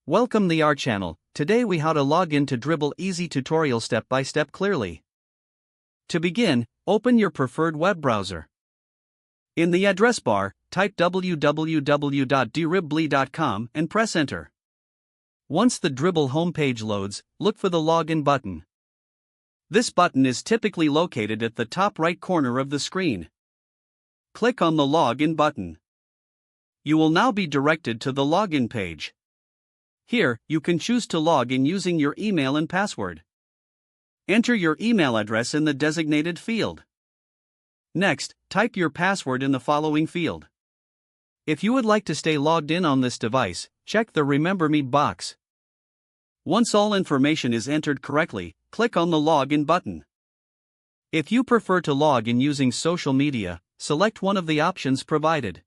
Welcome to our channel. Today we how to log in to Dribbble easy tutorial step by step clearly. To begin, open your preferred web browser. In the address bar, type www.dribbble.com and press enter. Once the Dribbble homepage loads, look for the login button. This button is typically located at the top right corner of the screen. Click on the login button. You will now be directed to the login page. Here, you can choose to log in using your email and password. Enter your email address in the designated field. Next, type your password in the following field. If you would like to stay logged in on this device, check the Remember Me box. Once all information is entered correctly, click on the Login button. If you prefer to log in using social media, select one of the options provided.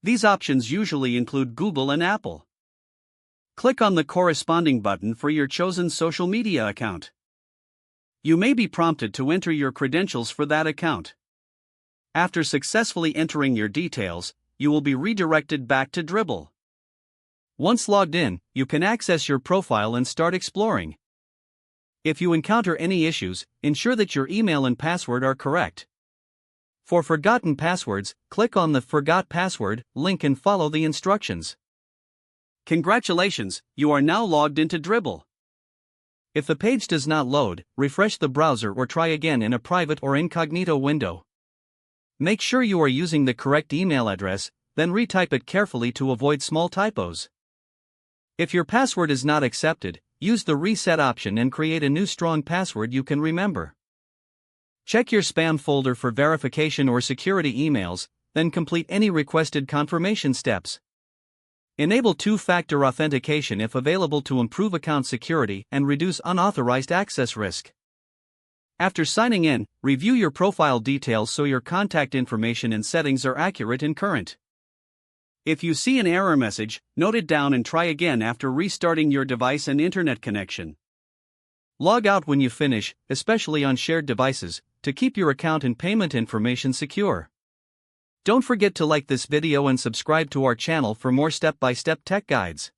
These options usually include Google and Apple. Click on the corresponding button for your chosen social media account. You may be prompted to enter your credentials for that account. After successfully entering your details, you will be redirected back to Dribbble. Once logged in, you can access your profile and start exploring. If you encounter any issues, ensure that your email and password are correct. For forgotten passwords, click on the Forgot Password link and follow the instructions. Congratulations, you are now logged into Dribbble. If the page does not load, refresh the browser or try again in a private or incognito window. Make sure you are using the correct email address, then retype it carefully to avoid small typos. If your password is not accepted, use the reset option and create a new strong password you can remember. Check your spam folder for verification or security emails, then complete any requested confirmation steps. Enable two-factor authentication if available to improve account security and reduce unauthorized access risk. After signing in, review your profile details so your contact information and settings are accurate and current. If you see an error message, note it down and try again after restarting your device and internet connection. Log out when you finish, especially on shared devices, to keep your account and payment information secure. Don't forget to like this video and subscribe to our channel for more step-by-step tech guides.